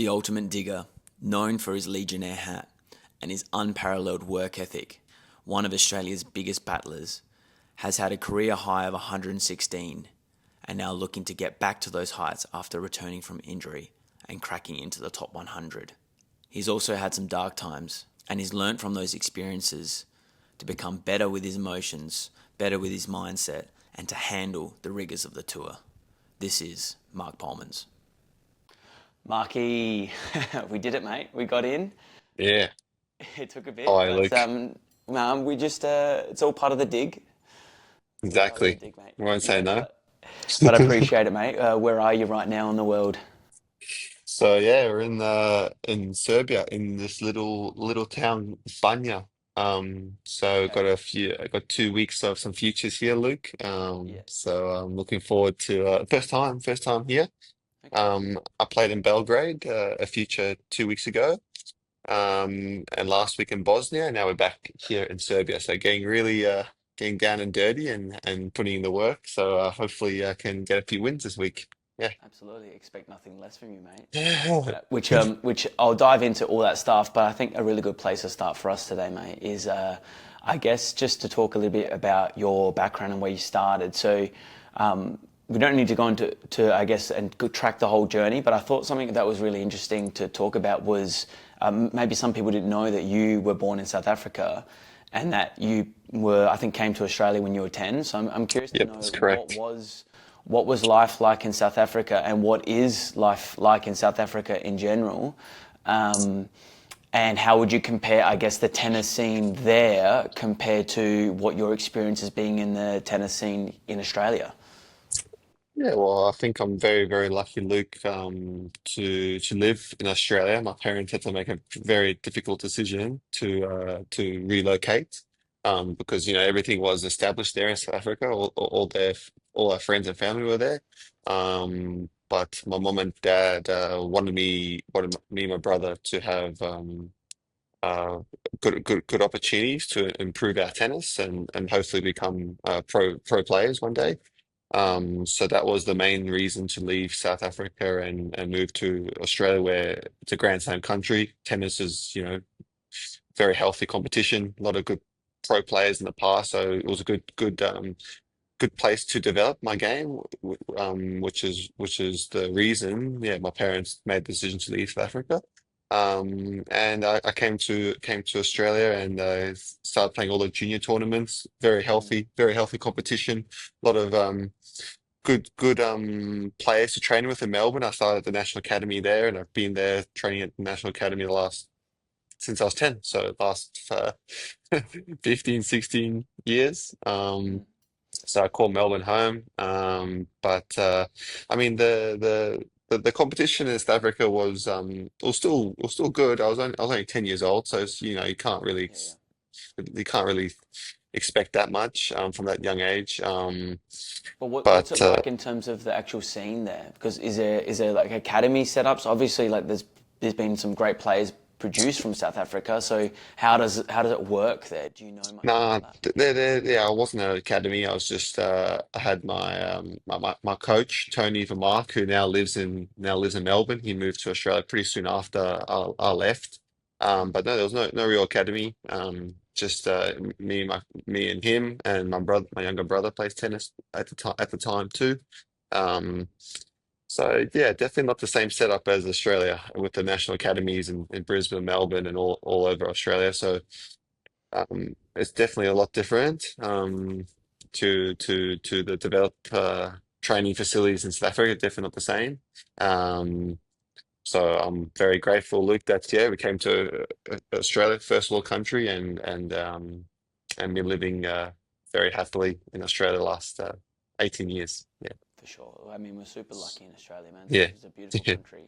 The ultimate digger, known for his Legionnaire hat and his unparalleled work ethic, one of Australia's biggest battlers, has had a career high of 116 and now looking to get back to those heights after returning from injury and cracking into the top 100. He's also had some dark times and he's learnt from those experiences to become better with his emotions, better with his mindset, and to handle the rigours of the tour. This is Marc Polmans. Marky, we did it, mate. We got in. Yeah. It took a bit, Hi, but Luke. we just it's all part of the dig. It's all part of the Exactly. dig, mate. I won't say Yeah, no. but I appreciate it, mate. Where are you right now in the world? So yeah, we're in Serbia in this little town Banja. So Okay. I got 2 weeks of some futures here, Luke. Yeah. So I'm looking forward to first time here. Okay. I played in Belgrade, a future 2 weeks ago. And last week in Bosnia, and now we're back here in Serbia. So getting down and dirty and putting in the work. So hopefully I can get a few wins this week. Yeah. Absolutely. Expect nothing less from you, mate. Yeah. Which I'll dive into all that stuff, but I think a really good place to start for us today, mate, is I guess just to talk a little bit about your background and where you started. So we don't need to go into I guess and track the whole journey, but I thought something that was really interesting to talk about was maybe some people didn't know that you were born in South Africa and that you were, I think, came to Australia when you were 10. So I'm curious to Yep, know that's correct. what was life like in South Africa and what is life like in South Africa in general. Um, and how would you compare, I guess, the tennis scene there compared to what your experience has been in the tennis scene in Australia? Yeah, well, I think I'm very, very lucky, Luke, to live in Australia. My parents had to make a very difficult decision to relocate, because everything was established there in South Africa. All our friends and family were there. But my mom and dad wanted me and my brother to have uh, good opportunities to improve our tennis and hopefully become pro players one day. So that was the main reason to leave South Africa and move to Australia, where it's a Grand Slam country. Tennis is, very healthy competition, a lot of good pro players in the past. So it was a good place to develop my game, which is the reason, yeah, my parents made the decision to leave South Africa. And I came to Australia and started playing all the junior tournaments. Very healthy competition. A lot of good players to train with in Melbourne. I started at the National Academy there, and I've been there training at the National Academy the last since I was 10, so last 15, 16 years. Mm. So I call Melbourne home. But I mean the competition in South Africa was still good. I was only 10 years old, so Yeah, yeah. you can't really expect that much from that young age. But what's it But like in terms of the actual scene there? Because is there like academy setups? Obviously, like there's been some great players produced from South Africa. So how does it work there? Do you know much Nah, about that? yeah, I wasn't at an academy. I was just I had my coach Tony Vermark, who now lives in Melbourne. He moved to Australia pretty soon after I left. Mm. But no, there was no real academy. Just me and him and my younger brother plays tennis at the time too. Um, so yeah, definitely not the same setup as Australia with the national academies in Brisbane, Melbourne, and all over Australia. So. It's definitely a lot different to the developed training facilities in South Africa. Definitely not the same. Um, so I'm very grateful, Luke. That yeah, we came to Australia, first world country, and been living very happily in Australia the last 18 years. Yeah, For sure. I mean, we're super lucky in Australia, man. yeah, It's a beautiful country.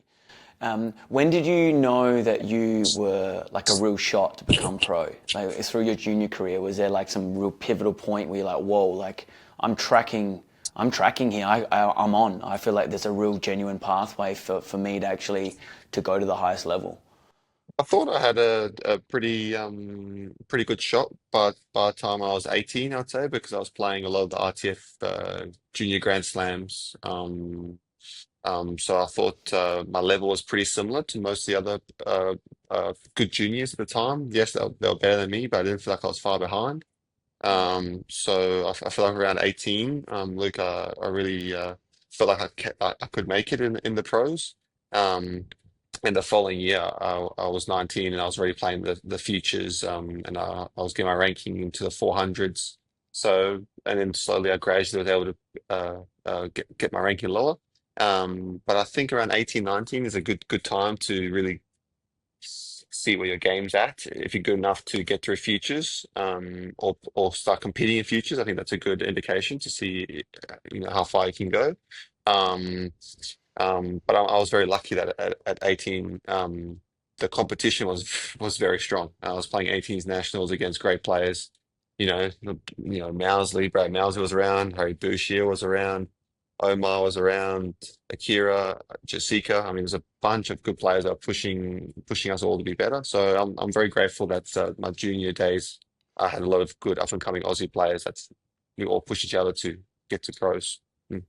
When did you know that you were like a real shot to become pro? Like through your junior career, was there like some real pivotal point where you're like, whoa, like I'm tracking, I'm tracking here. I'm on. I feel like there's a real genuine pathway for me to actually to go to the highest level. I thought I had a pretty good shot, but by the time I was 18, I'd say, because I was playing a lot of the ITF junior Grand Slams. So I thought my level was pretty similar to most of the other good juniors at the time. Yes, they were better than me, but I didn't feel like I was far behind. So I feel like around 18, Luke, I really felt like I could make it in the pros. Um, and the following year, I was 19 and I was already playing the futures, and I was getting my ranking into the 400s. So, and then slowly I gradually was able to get my ranking lower. But I think around 18, 19 is a good time to really see where your game's at. If you're good enough to get through futures, or start competing in futures, I think that's a good indication to see, how far you can go. Um, but I was very lucky that at 18, the competition was very strong. I was playing 18s nationals against great players. Mousley, Brad Mousley was around, Harry Bouchier was around, Omar was around, Akira, Jessica. I mean, there's a bunch of good players that are pushing us all to be better. So I'm very grateful that my junior days I had a lot of good up and coming Aussie players that's we all push each other to get to pros. Mm.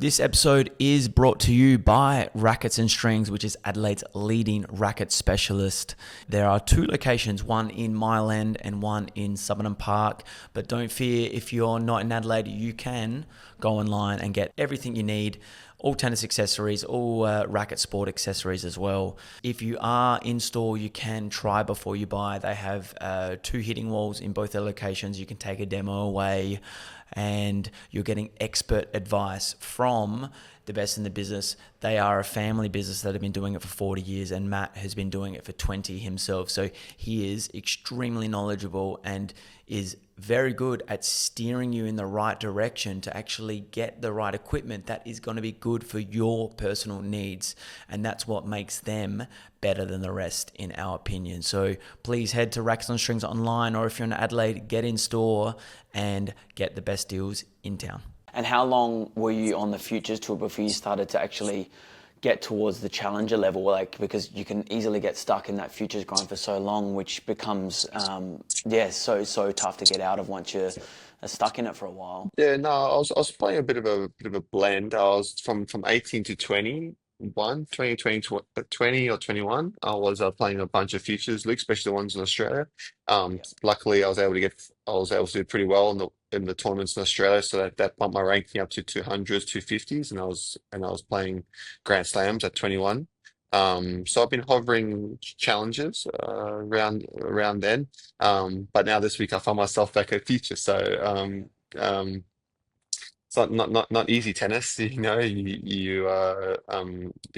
This episode is brought to you by Rackets and Strings, which is Adelaide's leading racket specialist. There are two locations, one in Myland and one in Summerton Park. But don't fear, if you're not in Adelaide, you can go online and get everything you need. All tennis accessories, all racket sport accessories as well. If you are in store, you can try before you buy. They have two hitting walls in both their locations. You can take a demo away, and you're getting expert advice from the best in the business. They are a family business that have been doing it for 40 years, and Matt has been doing it for 20 himself. So he is extremely knowledgeable and is very good at steering you in the right direction to actually get the right equipment that is going to be good for your personal needs. And that's what makes them better than the rest, in our opinion. So please head to Racks on Strings online, or if you're in Adelaide, get in store and get the best deals in town. And how long were you on the Futures Tour before you started to actually get towards the challenger level? Like, because you can easily get stuck in that futures grind for so long, which becomes, so tough to get out of once you're stuck in it for a while. Yeah, no, I was playing a bit of a blend. I was from 18 to 21, 20, 20, 20 or 21. I was playing a bunch of futures leagues, especially the ones in Australia. Yeah. Luckily, I was able to do pretty well in the tournaments in Australia, so that bumped my ranking up to 200s, 250s, and I was playing Grand Slams at 21. So I've been hovering challenges around then. But now this week I found myself back at future. So it's not easy tennis. If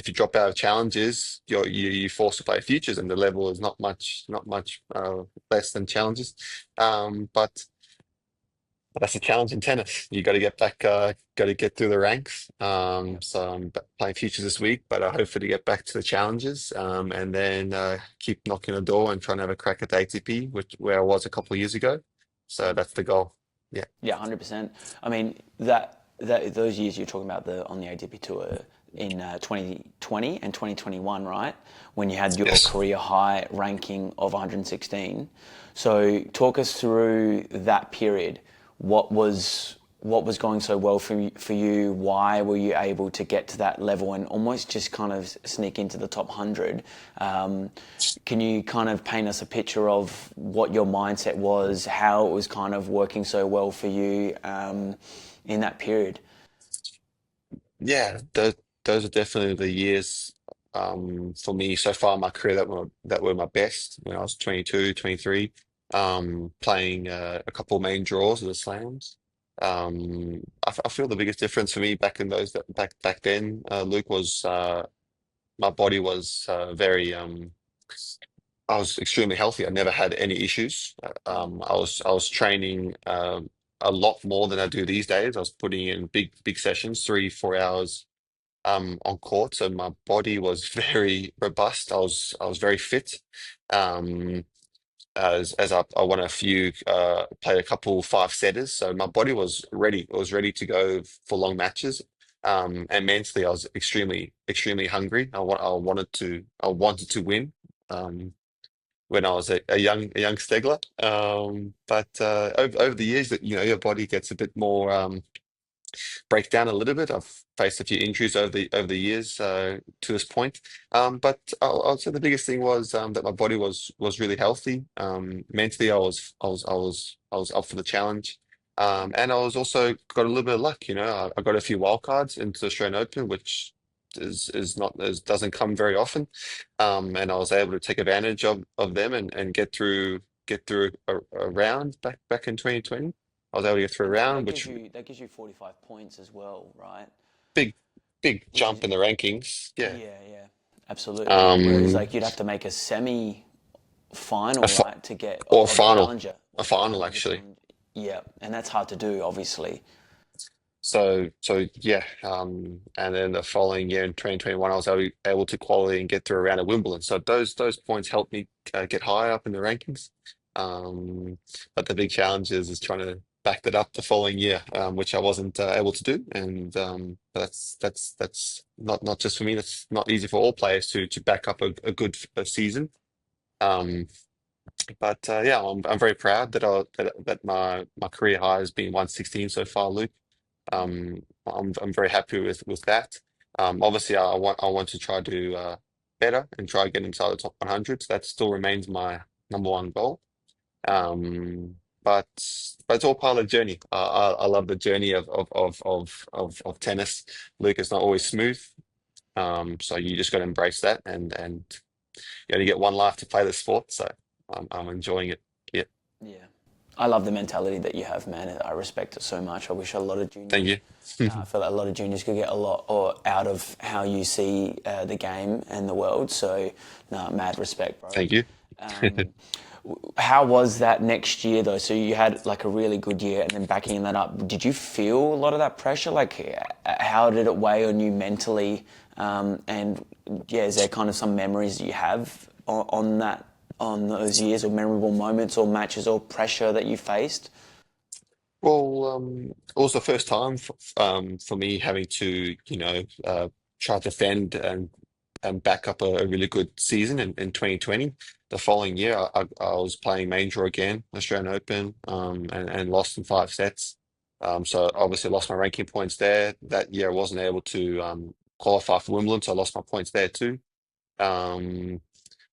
you drop out of challenges, you forced to play futures, and the level is not much less than challenges. But that's a challenge in tennis. You got to get back, got to get through the ranks. So I'm playing futures this week, but I hopefully get back to the challenges, and then keep knocking the door and trying to have a crack at the ATP, where I was a couple of years ago. So that's the goal. Yeah. Yeah, 100%. I mean, that those years you're talking about on the ATP tour in 2020 and 2021, right? When you had your Yes. career high ranking of 116. So talk us through that period. What was going so well for you? Why were you able to get to that level and almost just kind of sneak into the top 100? Can you kind of paint us a picture of what your mindset was, how it was kind of working so well for you in that period? Yeah, those are definitely the years for me so far in my career that were my best when I was 22, 23, playing a couple of main draws of the slams. I feel the biggest difference for me back in those back then, Luke, was my body was very I was extremely healthy. I never had any issues. I was training a lot more than I do these days. I was putting in big sessions, 3 4 hours on court, so my body was very robust. I was very fit. Um, as I won a few, played a couple five setters, so my body was ready. It was ready to go for long matches. And mentally, I was extremely hungry. I wanted to win. Um, when I was a young Stegler. But over the years, that your body gets a bit more. break down a little bit. I've faced a few injuries over the years to this point. But I'll say the biggest thing was that my body was really healthy. Mentally, I was up for the challenge. And I was also got a little bit of luck. I got a few wild cards into the Australian Open, which is not doesn't come very often. And I was able to take advantage of them and get through a round back in 2020. I was able to get through a And that, round, that gives which you that gives you 45 points as well, right? big big Which is jump in the rankings. Yeah. yeah, yeah, absolutely. Whereas Um, like you'd have to make a semi a final, fi right, to get or of a challenger a or final of a actually. challenge. Yeah, and that's hard to do, obviously. So yeah. And then the following year in 2021, I was able to qualify and get through a round of Wimbledon. So those points helped me get higher up in the rankings. But the big challenge is trying to back that up the following year, which I wasn't able to do. And that's not just for me. That's not easy for all players to back up a good season. Um, But yeah, I'm very proud that my career high has been 116 so far, Luke. I'm very happy with that. Obviously, I want to try to do better and try to get inside the top 100. So that still remains my number one goal. Um, but but it's all part of the journey. I love the journey of tennis. Luke, it's not always smooth. So you just got to embrace that, and you only get one life to play the sport. So I'm enjoying it. Yeah. Yeah. I love the mentality that you have, man. I respect it so much. I wish a lot of Thank juniors, you. I feel like a lot of juniors could get a lot or out of how you see the game and the world. So, no, mad respect, bro. Thank you. Um, how was that next year though? So you had like a really good year, and then backing that up, did you feel a lot of that pressure? Like, how did it weigh on you mentally? And yeah, is there kind of some memories you have on that, on those years, or memorable moments, or matches, or pressure that you faced? Well, it was the first time for me having to, try to defend and back up a really good season in 2020. The following year, I was playing main draw again, Australian Open, and lost in 5 sets. So obviously lost my ranking points there. That year I wasn't able to qualify for Wimbledon, so I lost my points there too. Um,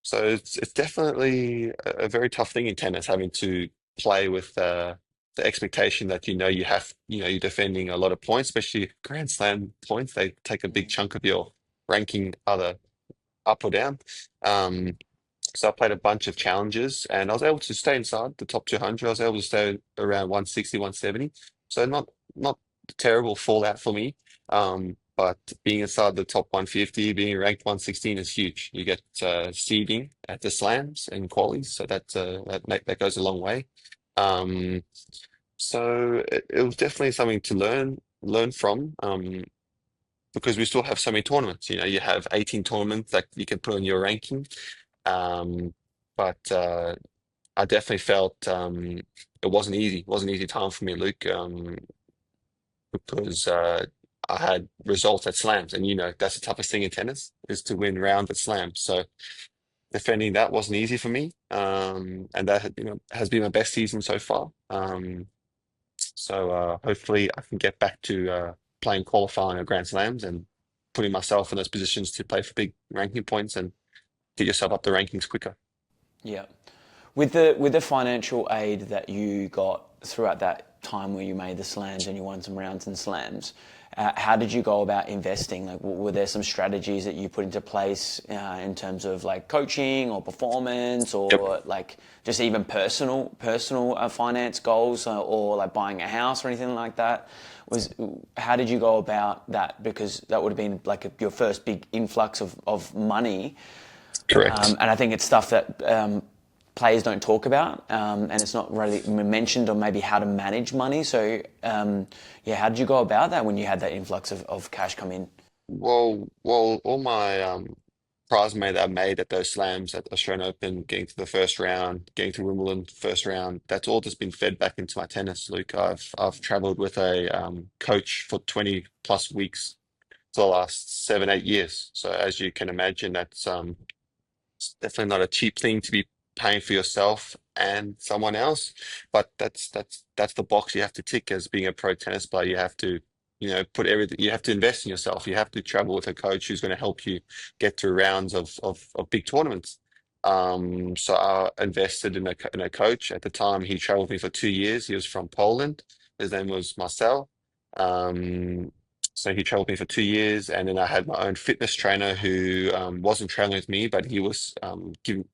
so it's definitely a very tough thing in tennis, having to play with the expectation that you're defending a lot of points, especially Grand Slam points. They take a big Mm. chunk of your ranking, either up or down. Um, so I played a bunch of challenges, and I was able to stay inside the top 200. I was able to stay around 160, 170. So not terrible fallout for me. But being inside the top 150, being ranked 116 is huge. You get seeding at the slams and qualies, so that goes a long way. Um, so it was definitely something to learn from. Because we still have so many tournaments. You have 18 tournaments that you can put on your ranking. Um, but I definitely felt it wasn't easy. It wasn't an easy time for me, Luke, because I had results at slams, and that's the toughest thing in tennis is to win rounds at slams. So defending that wasn't easy for me, and that has been my best season so far. So hopefully I can get back to playing qualifying at Grand Slams and putting myself in those positions to play for big ranking points and get yourself up the rankings quicker. Yeah. With the financial aid that you got throughout that time where you made the slams and you won some rounds and slams, how did you go about investing? Like, were there some strategies that you put into place in terms of like coaching or performance, Yep. or like just even personal finance goals, or like buying a house or anything like that? Was How did you go about that? Because that would have been like your first big influx of money. Correct. And I think it's stuff that players don't talk about, and it's not really mentioned, or maybe how to manage money. So, yeah, how did you go about that when you had that influx of cash come in? Well, all my prize money that I made at those slams at the Australian Open, getting to the first round, getting to Wimbledon first round, that's all just been fed back into my tennis, Luke. I've traveled with a coach for 20 plus weeks for the last 7, 8 years. So as you can imagine, that's it's definitely not a cheap thing to be paying for yourself and someone else, but that's the box you have to tick as being a pro tennis player. You have to. put everything. You have to invest in yourself. You have to travel with a coach who's going to help you get through rounds of big tournaments. So I invested in a coach. At the time, he traveled with me for 2 years. He was from Poland. His name was Marcel. Um, so he traveled with me for 2 years, and then I had my own fitness trainer who wasn't traveling with me, but he was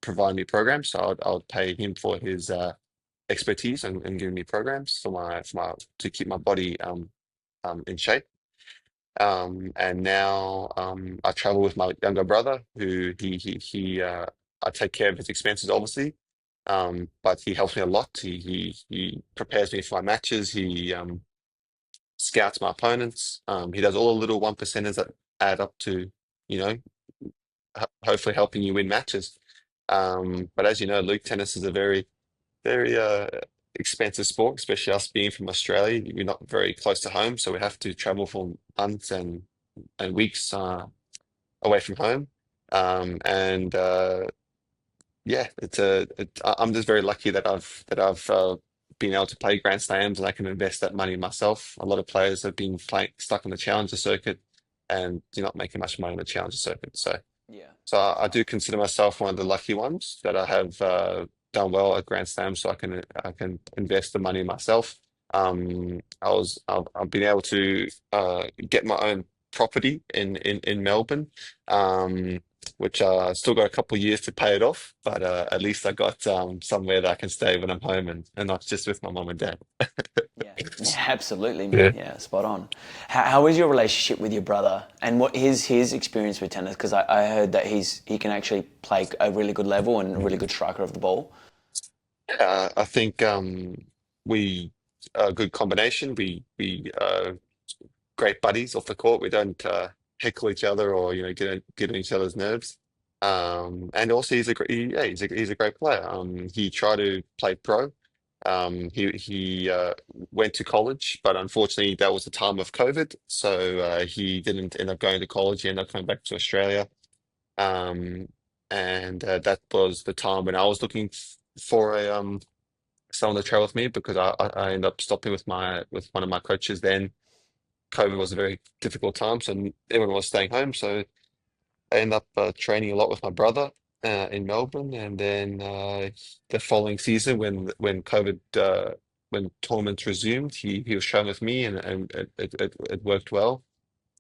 providing me programs. So I would pay him for his expertise and giving me programs to keep my body in shape. And now I travel with my younger brother, who I take care of his expenses, obviously, but he helps me a lot. He prepares me for my matches. He scouts my opponents. He does all the little one percenters that add up to, you know, hopefully helping you win matches. But as you know, Luke, tennis is a very expensive sport, especially us being from Australia. We're not very close to home, so we have to travel for months and weeks away from home. And Yeah, I'm just very lucky that I've been able to play Grand Slams and I can invest that money myself. A lot of players have been stuck on the Challenger circuit and do not making much money on the Challenger circuit. Yeah. So I do consider myself one of the lucky ones that I have done well at Grand Slam, so I can invest the money myself. I've been able to get my own property in Melbourne, which still got a couple of years to pay it off, but at least I got somewhere that I can stay when I'm home and not just with my mom and dad. Yeah, yeah, absolutely, Yeah. man. Yeah, spot on. How is your relationship with your brother, and what is his experience with tennis? Because I heard that he can actually play a really good level and a really good striker of the ball. I think we a good combination. We great buddies off the court. We don't heckle each other or get on each other's nerves. And also he's a great player. He tried to play pro. He went to college, but unfortunately that was the time of COVID, so he didn't end up going to college. He ended up coming back to Australia. Um, and That was the time when I was looking for a someone to travel with me because I ended up stopping with one of my coaches then. COVID was a very difficult time, so everyone was staying home. So I ended up training a lot with my brother in Melbourne, and then the following season, when tournaments resumed, he was training with me, and it worked well.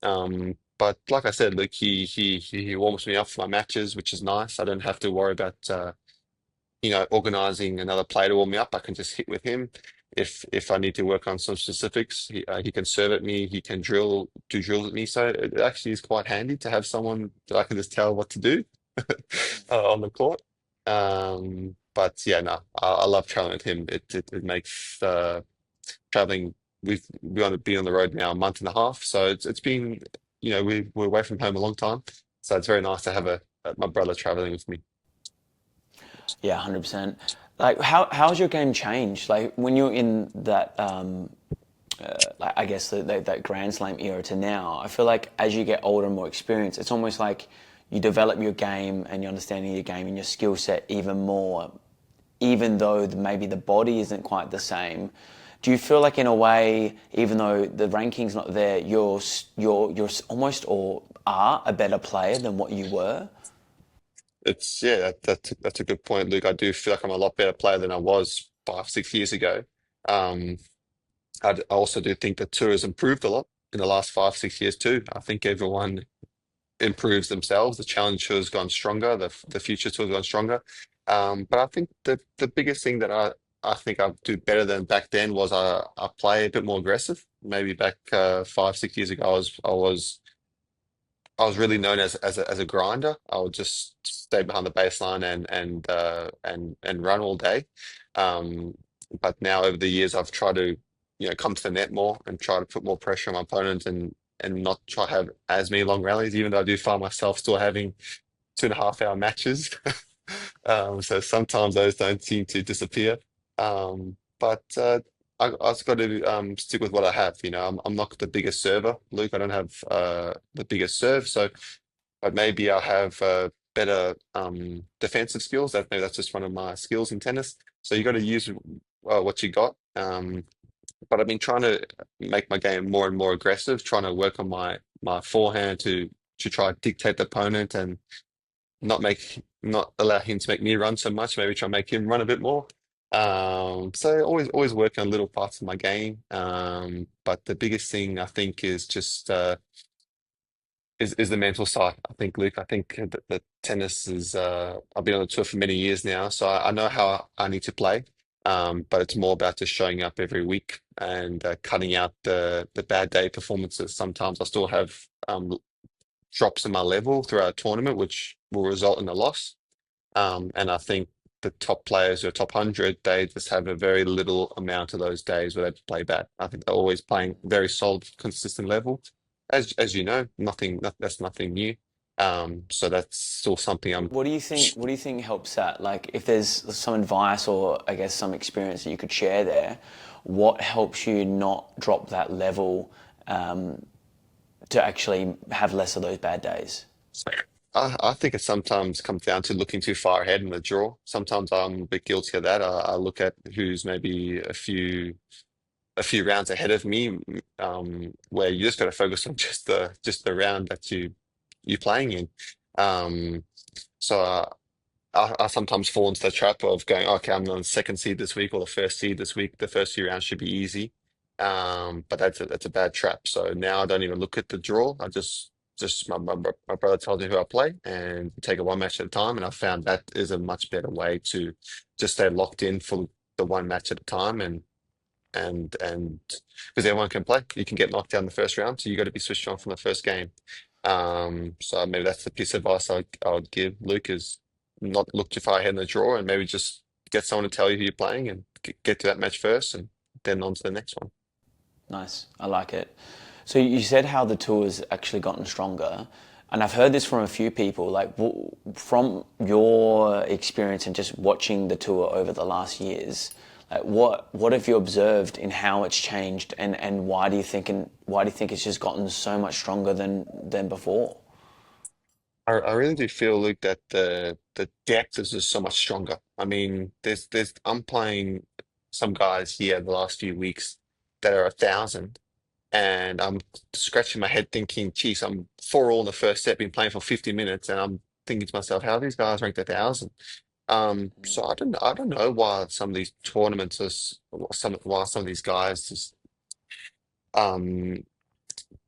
But like I said, look, he warms me up for my matches, which is nice. I don't have to worry about organizing another player to warm me up. I can just hit with him. If I need to work on some specifics, he can serve at me. He can do drills at me. So it actually is quite handy to have someone that I can just tell what to do on the court. But yeah, no, I love traveling with him. It makes traveling. We want to be on the road now a month and a half, so it's been we're away from home a long time. So it's very nice to have my brother traveling with me. Yeah, 100%. Like, how's your game changed? Like, when you're in that, like, I guess that Grand Slam era to now, I feel like as you get older and more experienced, it's almost like you develop your game and your understanding of your game and your skill set even more, even though maybe the body isn't quite the same. Do you feel like in a way, even though the ranking's not there, you're almost or are a better player than what you were? It's yeah, that's a good point, Luke. I do feel like I'm a lot better player than I was 5, 6 years ago. Um, I also do think the tour has improved a lot in the last 5, 6 years too. I think everyone improves themselves. The challenge tour has gone stronger. The future tour has gone stronger. But I think the biggest thing that I think I do better than back then was I play a bit more aggressive. Maybe back 5, 6 years ago, I was really known as a grinder. I would just stay behind the baseline and run all day. Um, but now over the years, I've tried to come to the net more and try to put more pressure on my opponent and not try to have as many long rallies. Even though I do find myself still having 2.5 hour matches. So sometimes those don't seem to disappear. But I just got to stick with what I have. I'm not the biggest server, Luke. I don't have the biggest serve, but maybe I have better defensive skills. Maybe that's just one of my skills in tennis. So you got to use what you got. but I've been trying to make my game more and more aggressive, trying to work on my forehand to try to dictate the opponent and not allow him to make me run so much. Maybe try and make him run a bit more. So always working on little parts of my game. But the biggest thing I think is just is the mental side. I think, Luke. I think that tennis is. I've been on the tour for many years now, so I know how I need to play. But it's more about just showing up every week and cutting out the bad day performances. Sometimes I still have drops in my level throughout a tournament, which will result in a loss. And I think the top players who are top 100, they just have a very little amount of those days where they play bad. I think they're always playing very solid, consistent level. As you know, that's nothing new. So that's still something I'm. What do you think? What do you think helps that? Like, if there's some advice or I guess some experience that you could share there, what helps you not drop that level to actually have less of those bad days? I think it sometimes comes down to looking too far ahead in the draw. Sometimes I'm a bit guilty of that. I look at who's maybe a few rounds ahead of me, where you just got to focus on just the round that you're playing in. Um, so I sometimes fall into the trap of going, okay, I'm on the second seed this week or the first seed this week. The first few rounds should be easy, but that's a bad trap. So now I don't even look at the draw. I just my brother tells me who I play and take it one match at a time. And I found that is a much better way to just stay locked in for the one match at a time and because everyone can play. You can get knocked down the first round, so you got to be switched on from the first game. So maybe that's the piece of advice I would give Luke is not look too far ahead in the draw and maybe just get someone to tell you who you're playing and get to that match first and then on to the next one. Nice, I like it. So you said how the tour's actually gotten stronger, and I've heard this from a few people. Like from your experience and just watching the tour over the last years, like what have you observed in how it's changed, and why do you think it's just gotten so much stronger than before? I really do feel, Luke, that the depth is just so much stronger. I mean, there's I'm playing some guys here the last few weeks that are 1,000. And I'm scratching my head thinking, geez, I'm 4-all in the first set, been playing for 50 minutes, and I'm thinking to myself, how are these guys ranked 1,000? So I don't know why some of these tournaments why some of these guys just um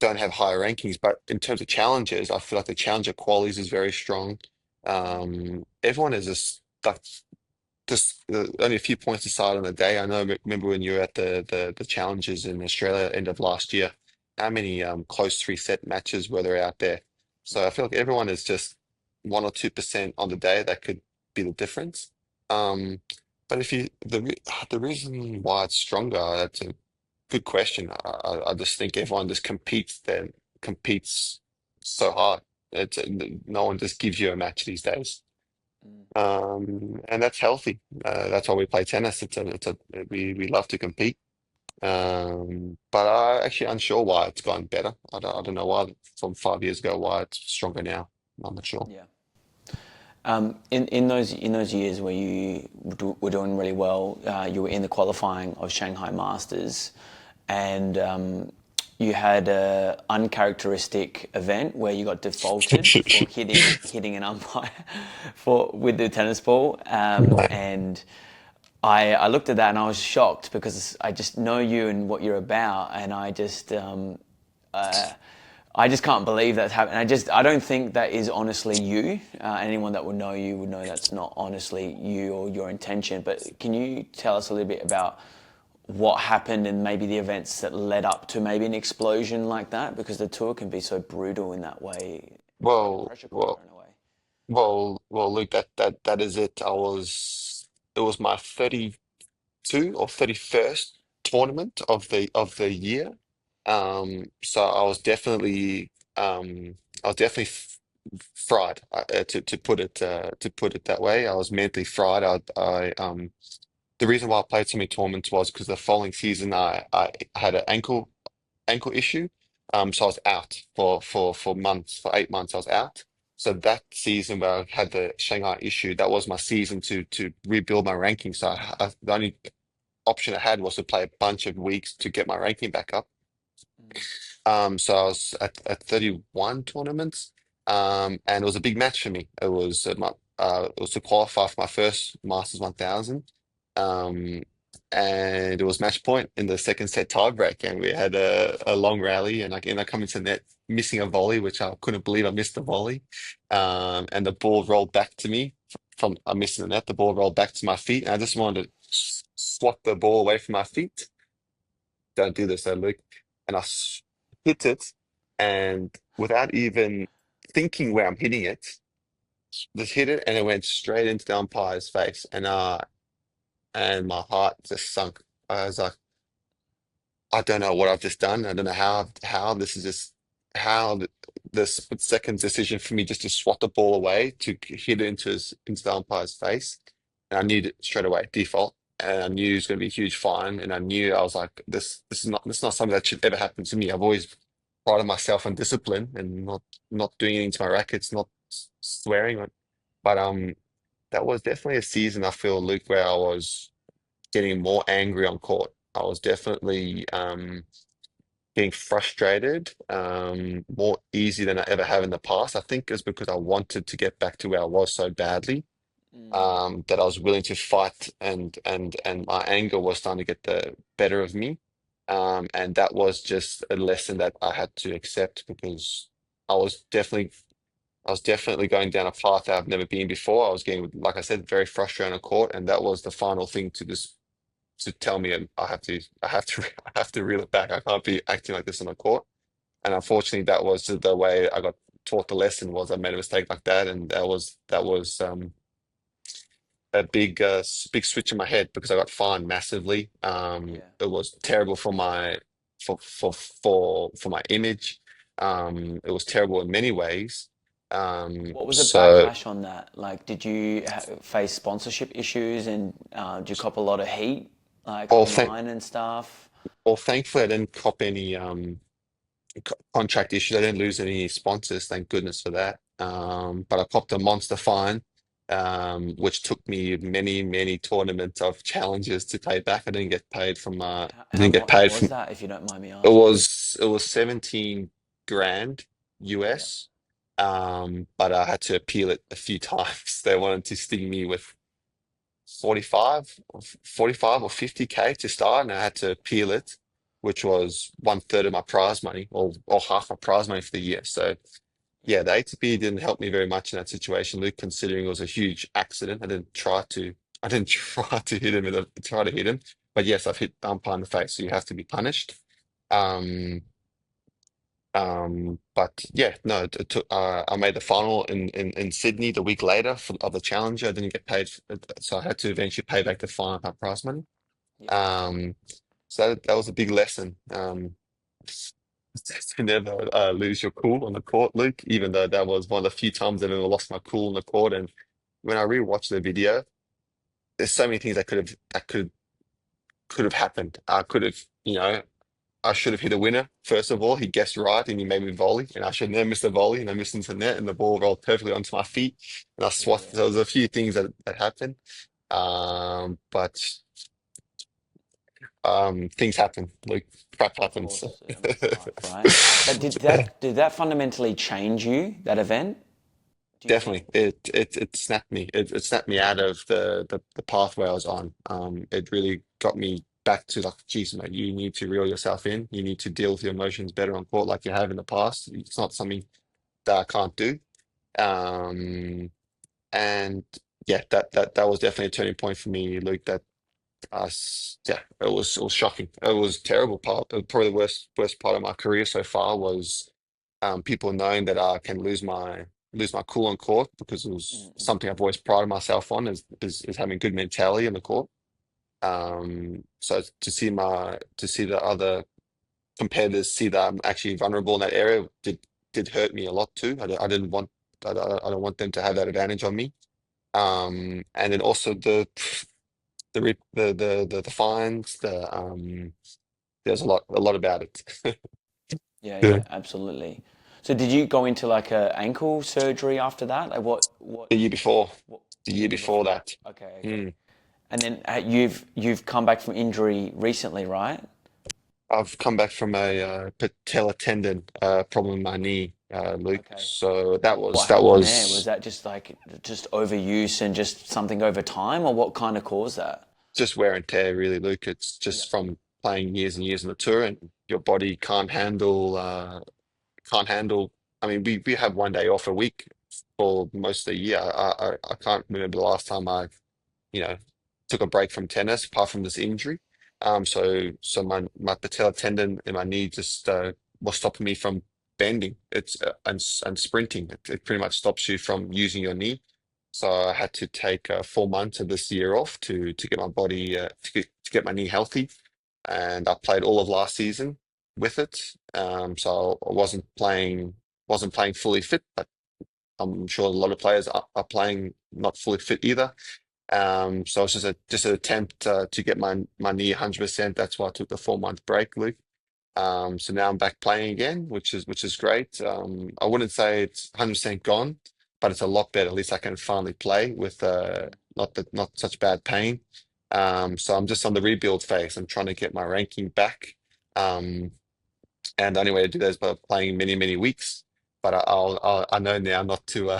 don't have higher rankings. But in terms of challenges, I feel like the challenger qualities is very strong. Everyone is just only a few points aside on the day. I know. Remember when you were at the challenges in Australia end of last year? How many close three-set matches were there out there? So I feel like everyone is just 1 or 2% on the day that could be the difference. Um, but if you the reason why it's stronger, that's a good question. I just think everyone just competes so hard. No one just gives you a match these days. And that's healthy. That's why we play tennis. We love to compete. But I'm actually unsure why it's gotten better. I don't know why from 5 years ago why it's stronger now. I'm not sure. Yeah. In those years where were doing really well, you were in the qualifying of Shanghai Masters, and you had a uncharacteristic event where you got defaulted for hitting an umpire for with the tennis ball, Right. and I looked at that and I was shocked because I just know you and what you're about, and I just can't believe that's happened. I don't think that is honestly you. Anyone that would know you would know that's not honestly you or your intention. But can you tell us a little bit about what happened and maybe the events that led up to maybe an explosion like that? Because the tour can be so brutal in that way, like a Well, pressure cooker well, in a way. Luke, that is it. It was my 32 or 31st tournament of the year. So I was definitely fried, to put it that way. I was mentally fried. The reason why I played so many tournaments was because the following season I had an ankle issue. So I was out for months, for 8 months. I was out. So that season where I had the Shanghai issue, that was my season to rebuild my ranking. So the only option I had was to play a bunch of weeks to get my ranking back up. Mm, So I was at 31 tournaments, and it was a big match for me. It was to qualify for my first Masters 1000, um, and it was match point in the second set tiebreak, and we had a long rally, and I come into net missing a volley, which I couldn't believe I missed the volley, and the ball rolled back to me from I missing the net. The ball rolled back to my feet, and I just wanted to swat the ball away from my feet. Don't do this, though, Luke. And hit it, and without even thinking where I'm hitting it, just hit it, and it went straight into the umpire's face, and my heart just sunk. I was like, I don't know what I've just done. I don't know how this is just how the split second decision for me just to swat the ball away to hit it into the umpire's face, and I knew it straight away default, and I knew it was going to be a huge fine, and I knew I was like this is not something that should ever happen to me. I've always prided myself on discipline and not doing anything to my rackets, not swearing, but that was definitely a season I feel, Luke, where I was getting more angry on court. I was definitely getting frustrated more easy than I ever have in the past. I think it's because I wanted to get back to where I was so badly, mm, that I was willing to fight, and my anger was starting to get the better of me. And that was just a lesson that I had to accept because I was definitely I was definitely going down a path that I've never been before. I was getting, like I said, very frustrated on court, and that was the final thing to tell me I have to I have to reel it back. I can't be acting like this on the court. And unfortunately, that was the way I got taught the lesson. Was I made a mistake like that, and that was a big switch in my head because I got fined massively. yeah. It was terrible for my for my image. It was terrible in many ways. What was the So backlash on that? Like, did you face sponsorship issues and did you cop a lot of heat, like all thank online and stuff? well, thankfully, I didn't cop any contract issues. I didn't lose any sponsors, thank goodness for that. But I copped a monster fine, which took me many, many tournaments of challenges to pay back. I didn't get paid from I How didn't get much paid was from that, if you don't mind me it asking? was 17 grand Yeah. US. But I had to appeal it a few times. They wanted to sting me with 45 or 50K to start, and I had to appeal it, which was one third of my prize money or half my prize money for the year. So Yeah. yeah, the ATP didn't help me very much in that situation, Luke, considering it was a huge accident. I didn't try to hit him try to hit him. But yes, I've hit the umpire in the face, so you have to be punished. Um, but yeah, no, I made the final in Sydney the week later of the Challenger. I didn't get paid, so I had to eventually pay back the fine of my prize money. Yeah. Um, so that was a big lesson. To never lose your cool on the court, Luke. Even though that was one of the few times I've ever lost my cool on the court. And when I rewatch the video, there's so many things that could have happened. I could have, I should have hit a winner. First of all, he guessed right and he made me volley, and I should never miss the volley, and I missed into the net, and the ball rolled perfectly onto my feet, and I Yeah. swatted. There was a few things that happened, but things happen. Like crap Of happens. course. I mean, it's life, right? But did that fundamentally change you, that event? Do you think? Definitely, it snapped me. It snapped me out of the pathway I was on. It really got me back to like, geez, mate, you need to reel yourself in. You need to deal with your emotions better on court, like you have in the past. It's not something that I can't do. Um, and yeah, that was definitely a turning point for me, Luke. Yeah, it was shocking. It was terrible part. Probably the worst part of my career so far was people knowing that I can lose my cool on court because it was Mm-mm. something I've always prided myself on is having good mentality on the court. So to see the other competitors see that I'm actually vulnerable in that area did hurt me a lot too. I didn't want I don't want them to have that advantage on me. And then also the fines, there's a lot about it. Yeah, Yeah. yeah, absolutely. So did you go into like a ankle surgery after that? Like what The year before, what the the year year before before? that. Okay, okay. Mm. And then you've come back from injury recently, right? I've come back from a patella tendon problem in my knee, Luke. Okay. So What that happened there? Was was that just overuse and just something over time, or what kind of caused that? just wear and tear, really, Luke. It's Yeah. just from playing years and years on the tour, and your body can't handle. I mean, we have 1 day off a week for most of the year. I can't remember the last time I you know, took a break from tennis apart from this injury. So my patella tendon in my knee just was stopping me from bending. And sprinting. It pretty much stops you from using your knee. So I had to take 4 months of this year off to get my body to get my knee healthy, and I played all of last season with it. So I wasn't playing fully fit, but I'm sure a lot of players are playing not fully fit either. So it's just an attempt to get my knee 100%. That's why I took the 4 month break, Luke. So now I'm back playing again, which is great. I wouldn't say it's 100% gone, but it's a lot better. At least I can finally play with not such bad pain. So I'm just on the rebuild phase. I'm trying to get my ranking back. Um, and the only way to do that is by playing many weeks. But I know now not to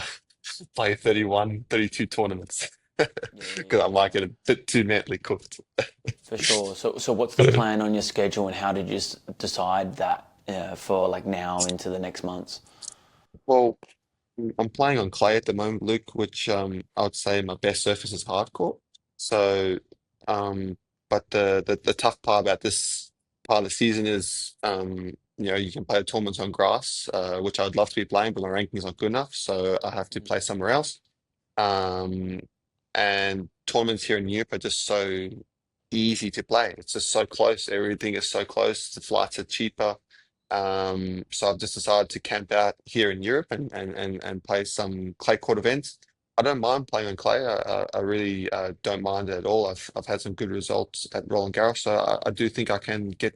play 31, 32 tournaments Yeah, yeah, because I yeah. might get a bit too mentally cooked. For sure. So what's the plan on your schedule, and how did you decide that for like now into the next months? Well, I'm playing on clay at the moment, Luke, which I would say my best surface is hardcore. So, um, but the tough part about this part of the season is, you can play the tournaments on grass, which I'd love to be playing, but my ranking's not good enough, so I have to play somewhere else. Um, and tournaments here in Europe are just so easy to play. It's just so close. Everything is so close. The flights are cheaper. So I've just decided to camp out here in Europe and play some clay court events. I don't mind playing on clay. I really don't mind it at all. I've had some good results at Roland Garros, so I do think I can get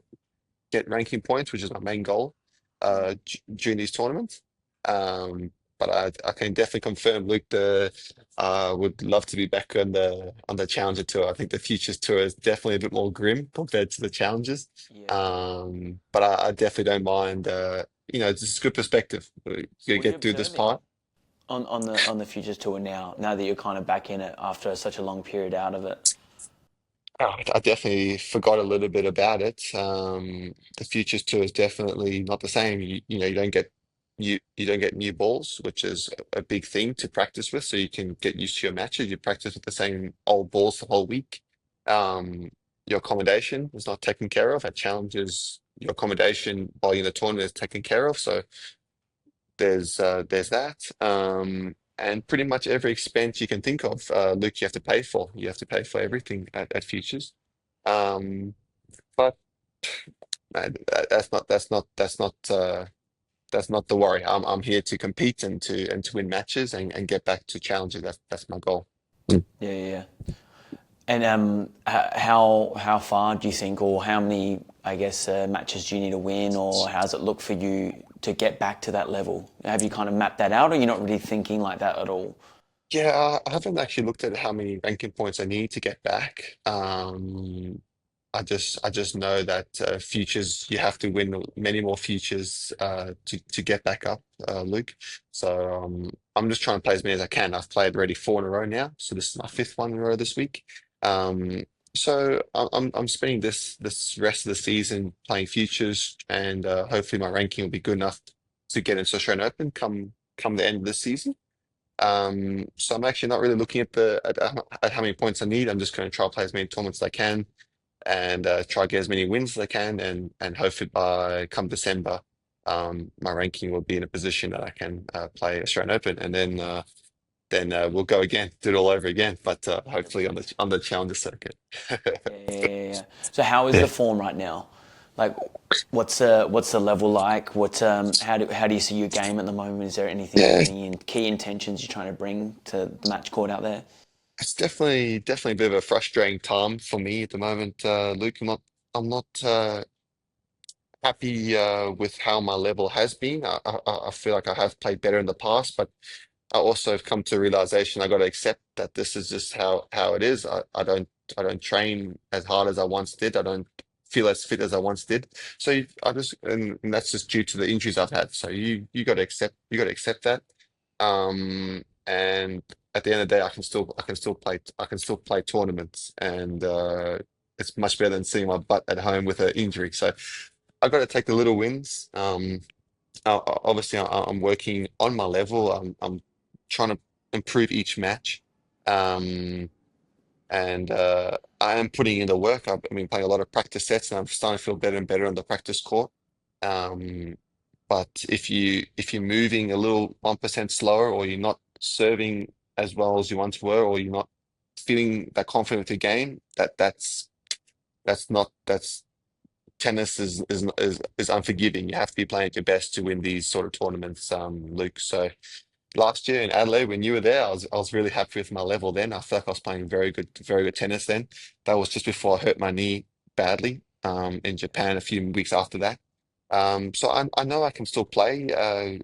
ranking points, which is my main goal during these tournaments. Um, but I can definitely confirm, Luke, the would love to be back on the Challenger Tour. I think the Futures Tour is definitely a bit more grim compared to the Challengers. Yeah, yeah. But I definitely don't mind. It's just good perspective. You What are you get through this observing part. on the Futures Tour now that you're kind of back in it after such a long period out of it? Oh, I definitely forgot a little bit about it. The Futures Tour is definitely not the same. You don't get new balls, which is a big thing to practice with, so you can get used to your matches. You practice with the same old balls the whole week. Um, your accommodation is not taken care of. At challenges, your accommodation while you're in the tournament is taken care of. So there's that. And pretty much every expense you can think of, Luke, you have to pay for. You have to pay for Yeah. everything at Futures. Um, but man, that's not the worry. I'm here to compete and to win matches and get back to challenges. That's my goal. Mm. Yeah, yeah, yeah. And how far do you think, or how many, I guess, matches do you need to win, or how does it look for you to get back to that level? Have you kind of mapped that out, or you're not really thinking like that at all? Yeah, I haven't actually looked at how many ranking points I need to get back. I just know that futures you have to win many more futures to get back up, Luke. So I'm just trying to play as many as I can. I've played already 4 in a row now, so this is my fifth one in a row this week. Um, so I'm spending this rest of the season playing futures, and hopefully my ranking will be good enough to get into Australian Open come the end of this season. So I'm actually not really looking at how many points I need. I'm just going to try to play as many tournaments as I can and try to get as many wins as I can, and hopefully by come December, my ranking will be in a position that I can play Australian Open, and then we'll go again, do it all over again, but hopefully on 100%. the Challenger circuit. Yeah, yeah, yeah, yeah. So how is the Yeah. form right now? Like, what's the level like? How do you see your game at the moment? Is there anything, Yeah, any key intentions you're trying to bring to the match court out there? it's definitely a bit of a frustrating time for me at the moment, Luke. I'm not happy with how my level has been. I feel like I have played better in the past, but I also have come to a realization I got to accept that this is just how it is. I don't train as hard as I once did. I don't feel as fit as I once did. So I just and that's just due to the injuries I've had. So you got to accept that. And at the end of the day, I can still play tournaments, and it's much better than sitting my butt at home with an injury. So I got to take the little wins. Obviously, I'm working on my level. I'm trying to improve each match. Um, and I am putting in the work. I've been playing a lot of practice sets, and I'm starting to feel better and better on the practice court. Um, but if you're moving a little 1% slower, or you're not serving as well as you once were, or you're not feeling that confident with your game, that's not that's tennis is unforgiving. You have to be playing at your best to win these sort of tournaments, Luke. So last year in Adelaide, when you were there, I was really happy with my level then. I felt like I was playing very good tennis then. That was just before I hurt my knee badly in Japan a few weeks after that. So I know I can still play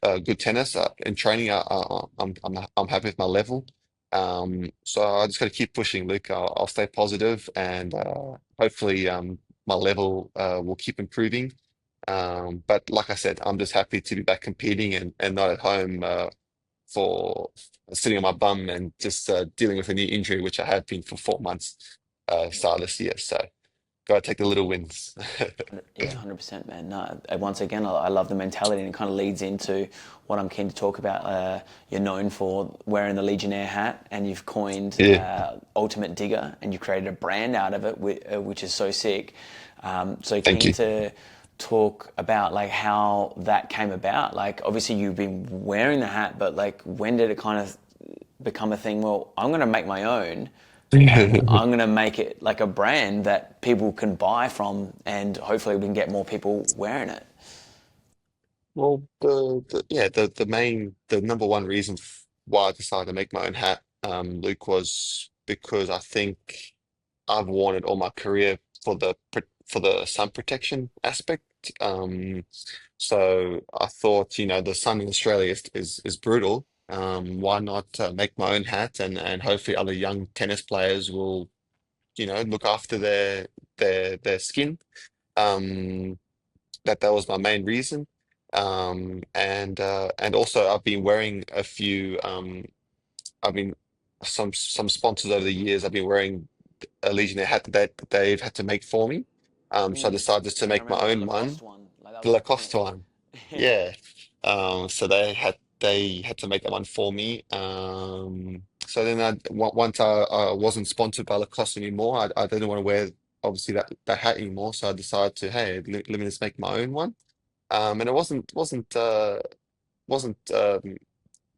good tennis in training. I'm happy with my level. So I just got to keep pushing, Luke. I'll stay positive, and hopefully my level will keep improving. But like I said, I'm just happy to be back competing and not at home for sitting on my bum and just dealing with a knee injury, which I have been for 4 months start this year. So gotta take the little wins. Yeah, 100%, man. No, once again, I love the mentality, and it kind of leads into what I'm keen to talk about. You're known for wearing the Legionnaire hat, and you've coined Yeah, Ultimate Digger, and you created a brand out of it, which is so sick. So thank keen you. to talk about like how that came about. Like, obviously, you've been wearing the hat, but like, when did it kind of become a thing? Well, I'm going to make my own, and I'm going to make it like a brand that people can buy from, and hopefully we can get more people wearing it. Well, the number one reason why I decided to make my own hat, Luke, was because I think I've worn it all my career for for the sun protection aspect. So I thought, you know, the sun in Australia is brutal. Why not make my own hat, and hopefully other young tennis players will, you know, look after their skin. Um, that was my main reason. And also I've been wearing a few. I've been some sponsors over the years. I've been wearing a Legionnaire hat that they've had to make for me. So I decided just to Yeah, I make my remember the ones, Lacoste one. Like, that the was Lacoste iconic. one. Yeah. So they had to make that one for me. So then once I wasn't sponsored by Lacoste anymore, I didn't want to wear obviously that hat anymore. So I decided to, hey, let me just make my own one. And it wasn't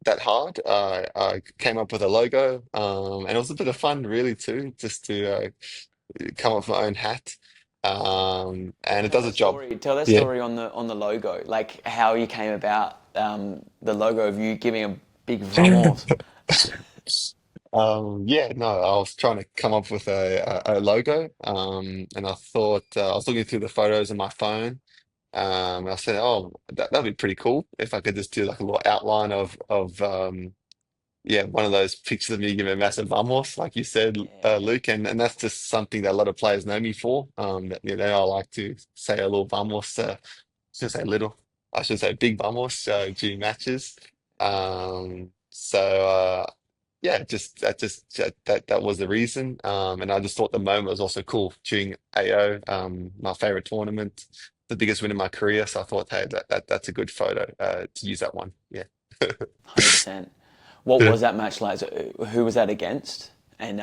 that hard. I came up with a logo, and it was a bit of fun, really, too, just to come up with my own hat. Well, And it tell does a that job. story. Tell that Yeah. story on the logo, like how you came about the logo of you giving a big vamos. Yeah, no, I was trying to come up with a logo, and I thought I was looking through the photos on my phone. And I said, "Oh, that'd be pretty cool if I could just do like a little outline of yeah, one of those pictures of me giving a massive vamos, like you said, Yeah, Luke, and that's just something that a lot of players know me for. That, you know, I like to say a little vamos. Should say little. I should say big vamos during matches. So yeah, that was the reason. And I just thought the moment was also cool during AO, my favorite tournament, the biggest win in my career. So I thought, hey, that's a good photo to use that one. Yeah. 100%. What was that match like? So, who was that against? And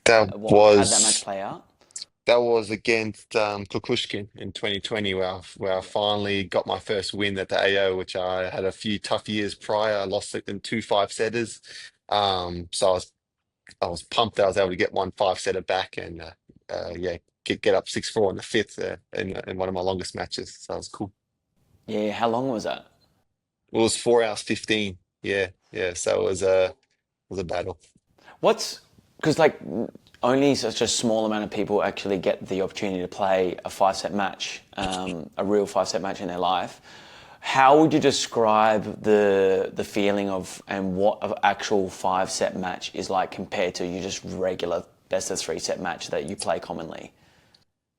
That how did that match was play out? that was against Kukushkin in 2020, where I Yeah. finally got my first win at the AO, which I had a few tough years prior. I lost it in two five-setters. So I was pumped that I was able to get one five-setter back, and yeah, get up 6-4 in the fifth in one of my longest matches. So that was cool. Yeah, how long was that? It was 4 hours 15. Yeah, yeah. So it was a battle. What's because like only such a small amount of people actually get the opportunity to play a 5 set match, a real 5 set match in their life. How would you describe the feeling of and what an actual 5 set match is like compared to your just regular best of 3 set match that you play commonly?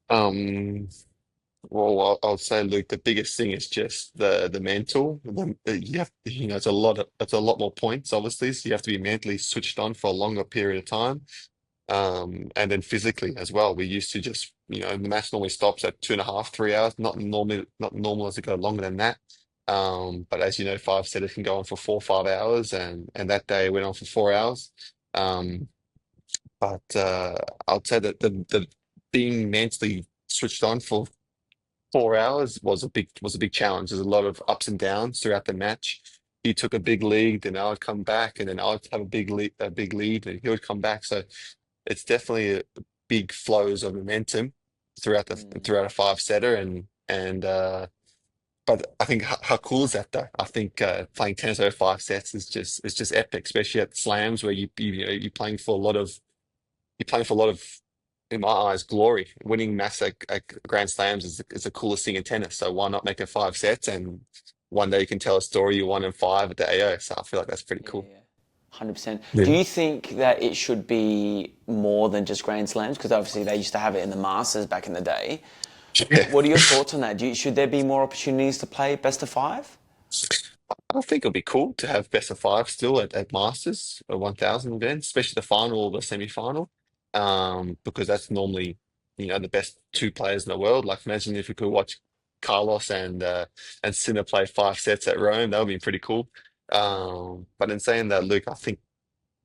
Um, well, I'll say, Luke, the biggest thing is just the mental. You have, it's a lot more points, obviously. So you have to be mentally switched on for a longer period of time. And then physically as well. We used to just, the match normally stops at 2.5, 3 hours. Not normal as it go longer than that. But as you know, 5 setters can go on for 4 or 5 hours, and that day went on for 4 hours. Um, but I'd say that the being mentally switched on for 4 hours was a big challenge. There's a lot of ups and downs throughout the match. He took a big lead, then I would come back, and then I would have a big lead, and he would come back. So it's definitely big flows of momentum Mm. throughout a 5 setter, and but I think how cool is that though? I think playing tennis over 5 sets is just epic, especially at slams where you're playing for a lot of in my eyes, glory. Winning mass at Grand Slams is the coolest thing in tennis. So why not make it 5 sets, and one day you can tell a story you won in five at the AO. So I feel like that's pretty Yeah, cool. yeah. 100%. Do Yeah. you think that it should be more than just Grand Slams? Because obviously they used to have it in the Masters back in the day. Yeah. What are your thoughts on that? Should there be more opportunities to play best of 5? I think it'll be cool to have best of five still at Masters or 1000 events, especially the final or the semi-final, because that's normally, the best two players in the world. Like imagine if we could watch Carlos and Sinner play 5 sets at Rome, that would be pretty cool. But in saying that, Luke, I think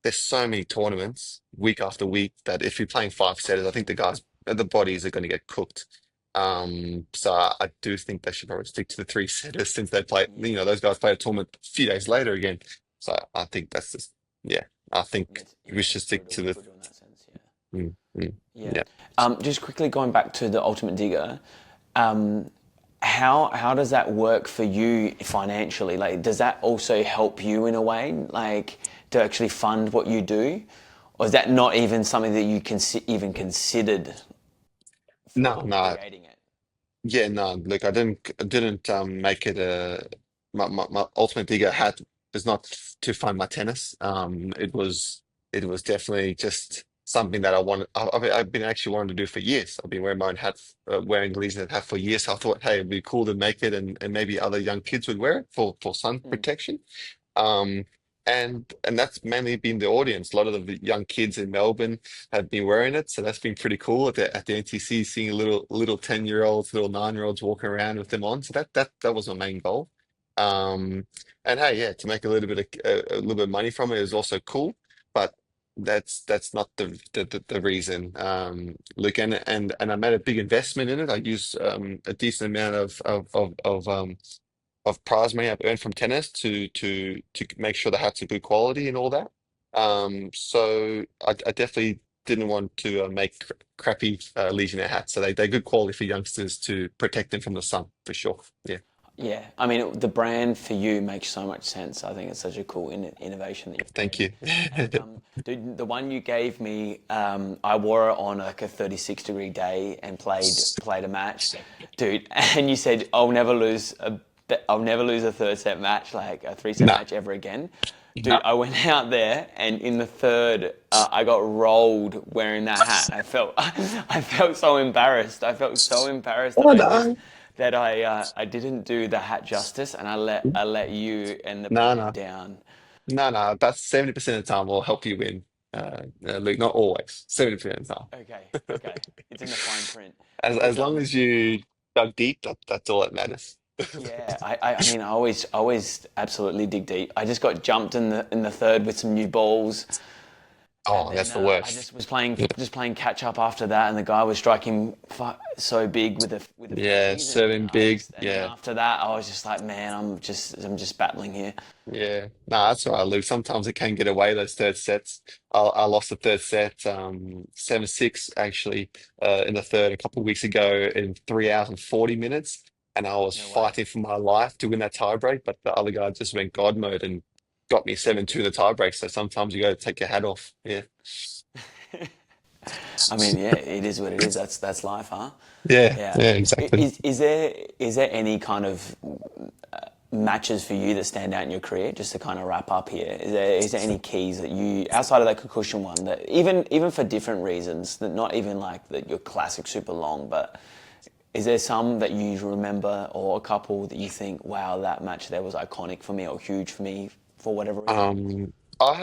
there's so many tournaments week after week that if you're playing 5 setters, I think the bodies are going to get cooked. So I do think they should probably stick to the 3 setters since they play, Yeah. those guys play a tournament a few days later again. So I think that's just, yeah, I think we Yeah, should it's stick to the, brutal in that sense. Yeah. mm, mm, Yeah. yeah. Just quickly going back to the Ultimate Digger, um, how does that work for you financially? Like, does that also help you in a way, like to actually fund what you do, or is that not even something that you even considered No, for no, creating it? yeah, no, look, I didn't make it my ultimate digger hat was not to fund my tennis. It was definitely just something that I wanted. I've been actually wanting to do for years. I've been wearing my own hat, wearing the Legion hat for years. So I thought, hey, it'd be cool to make it, and maybe other young kids would wear it for sun Mm. protection. Um, and that's mainly been the audience. A lot of the young kids in Melbourne have been wearing it, so that's been pretty cool at the NTC, seeing little 10-year-olds, little 9-year-olds walking around with them on. So that was my main goal. Um, and hey, yeah, to make a little bit of money from it is also cool, but that's not the reason. Look, and I made a big investment in it. I used a decent amount of prize money I've earned from tennis to make sure the hats are good quality and all that. So I definitely didn't want to make crappy Legionnaire hats. So they're good quality for youngsters to protect them from the sun for sure. Yeah, Yeah, I mean, the brand for you makes so much sense. I think it's such a cool innovation that you've put thank in. you. And dude, the one you gave me, I wore it on like a 36-degree day and played a match, dude. And you said I'll never lose a 3rd set match, like a 3 set Nah, match ever again. Dude, nah. I went out there and in the third, I got rolled wearing that hat. I felt so embarrassed. I felt so embarrassed that Oh no, I didn't do the hat justice, and I let you and the no, brand no, down. no, no. About 70% of the time will help you win. Luke, not always. 70% of the time. Okay, okay, it's in the fine print As because long as you dug deep, that's all that matters. yeah, I mean I always absolutely dig deep. I just got jumped in the third with some new balls. And Oh, then that's the I worst. just was playing catch up after that, and the guy was striking so big with the Yeah, fifties, and serving big. and then Yeah, after that, I was just like, man, I'm just battling here. yeah. Nah, that's all right, Luke. Sometimes it can get away, those third sets. I lost the third set, 7-6 actually, in the third a couple of weeks ago in 3 hours and 40 minutes. And I was No way. fighting for my life to win that tiebreak, but the other guy just went God mode and got me 7-2 in the tiebreak. So sometimes you got to take your hat off. Yeah. I mean, yeah, it is what it is. That's life, huh? Yeah, Yeah. yeah, exactly. Is there any kind of matches for you that stand out in your career? Just to kind of wrap up here, is there any keys that you, outside of that concussion one, that even for different reasons, that not even like that your classic super long, but is there some that you remember, or a couple that you think, wow, that match there was iconic for me or huge for me for whatever reason? Um, I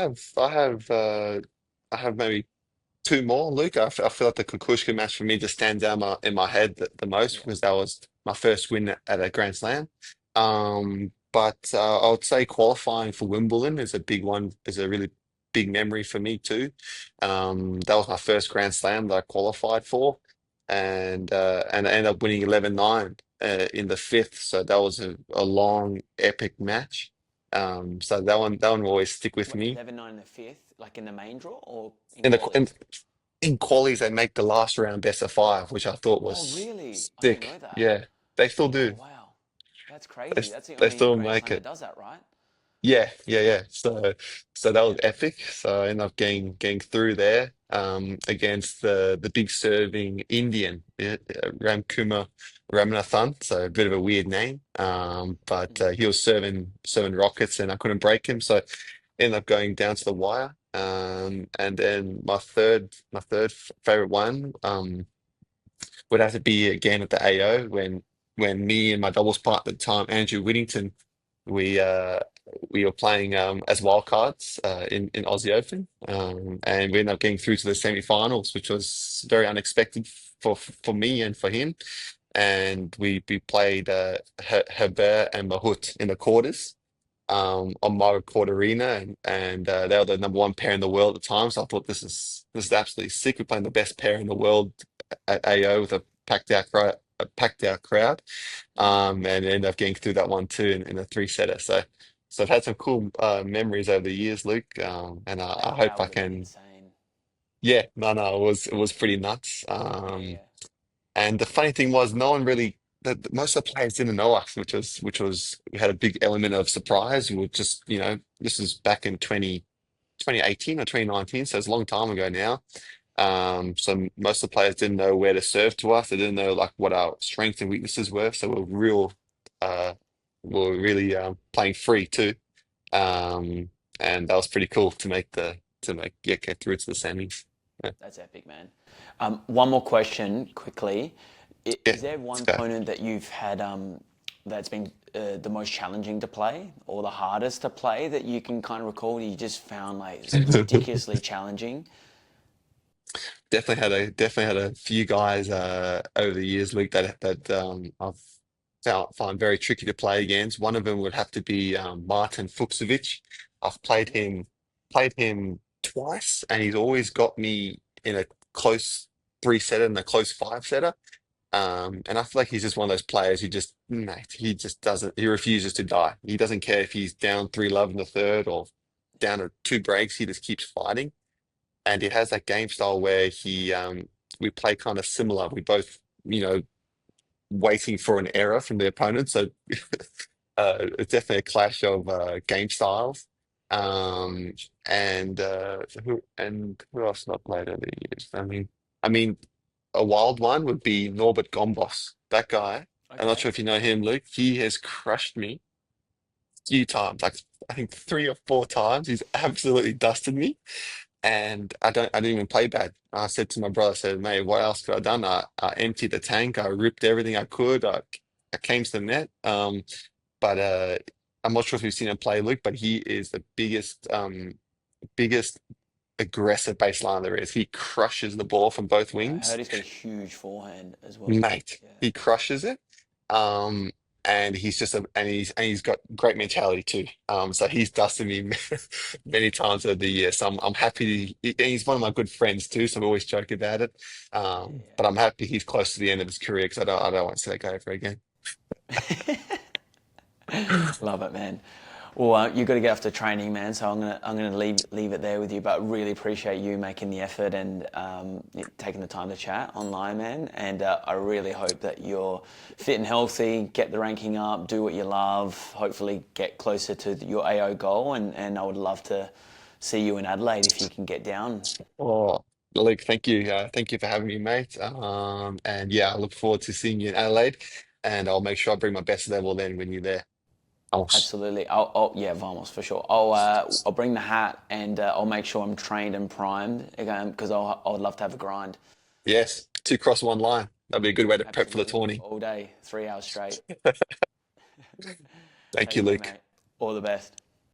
have maybe two more, Luke. I feel like the Kukushka match for me just stands out in my head the most Yeah. because that was my first win at a Grand Slam. But I would say qualifying for Wimbledon is a big one, is a really big memory for me too. That was my first Grand Slam that I qualified for, and I ended up winning 11-9 in the fifth. So that was a long, epic match. So that one will always stick with Wait, me. 11-9 in the fifth, like in the main draw or in In the in, qualies? in qualies, they make the last round best of five, which I thought Oh, was really? I didn't know sick. that. Yeah, they still Oh, do. wow. That's They, crazy. That's the they only still Grand make Slam that it. does that, right? Yeah, yeah, yeah. So that was Yeah. epic. So I ended up getting through there against the big serving Indian, yeah, Ramkumar Ramanathan. So a bit of a weird name, but Mm. he was serving rockets, and I couldn't break him. So ended up going down to the wire. And then my third favorite one would have to be again at the AO when me and my doubles partner at the time, Andrew Whittington, we uh we were playing as wildcards in Aussie Open, and we ended up getting through to the semi-finals, which was very unexpected for me and for him. And we played Herbert and Mahut in the quarters on my court arena, and they were the number one pair in the world at the time. So I thought this is absolutely sick. We're playing the best pair in the world at AO with a packed out crowd, Mm. and ended up getting through that one too in a three setter. So I've had some cool memories over the years, Luke, and I That hope I would have been can. insane. Yeah, no, it was pretty nuts. Yeah, yeah. And the funny thing was, no one really. Most of the players didn't know us, which was we had a big element of surprise. We were just, this is back in 2018 or 2019, so it's a long time ago now. So most of the players didn't know where to serve to us. They didn't know like what our strengths and weaknesses were. So uh, we're really playing free too. Um, and that was pretty cool get through to the semis. Yeah, That's epic, man. One more question quickly. yeah, Is there let's one go. opponent that you've had that's been the most challenging to play or the hardest to play that you can kind of recall that you just found like ridiculously challenging? Definitely had a few guys over the years, Luke, that I've find very tricky to play against. One of them would have to be Martin Fucsovics. I've played him twice, and he's always got me in a close three setter and a close five setter. And I feel like he's just one of those players who just, mate, he just doesn't, he refuses to die. He doesn't care if he's down 3-love in the third or down to two breaks, he just keeps fighting. And he has that game style where we play kind of similar. We both, waiting for an error from the opponent. So it's definitely a clash of game styles. Um, and who else have I played over the years? I mean, a wild one would be Norbert Gombos. That guy. I'm not Okay. sure if you know him, Luke. He has crushed me a few times, like I think three or four times. He's absolutely dusted me, and I didn't even play bad. I said to my brother, I said, mate, what else could I done? I emptied the tank. I ripped everything I could. I came to the net. But I'm not sure if you've seen him play, Luke, but he is the biggest aggressive baseline there is. He crushes the ball from both Yeah, I wings. heard he's got a huge forehand as well. Mate, Yeah. he crushes it. Um, and he's got great mentality too. So he's dusted me many times over the year. So I'm happy and he's one of my good friends too. So we always joke about it. But I'm happy he's close to the end of his career because I don't want to see that go ever again. Yeah. Love it, man. Well, you got to get off to training, man. So I'm gonna leave it there with you. But really appreciate you making the effort and taking the time to chat online, man. And I really hope that you're fit and healthy, get the ranking up, do what you love. Hopefully, get closer to your AO goal. And I would love to see you in Adelaide if you can get down. Oh, Luke, thank you. Thank you for having me, mate. And yeah, I look forward to seeing you in Adelaide, and I'll make sure I bring my best level then when you're there. Vamos. Absolutely. Yeah, vamos for sure. I'll bring the hat and I'll make sure I'm trained and primed again because I would love to have a grind. Yes, two cross one line. That'd be a good way to prep for the Absolutely. tourney. All day, 3 hours straight. Thank you, Take care, Luke. mate. All the best.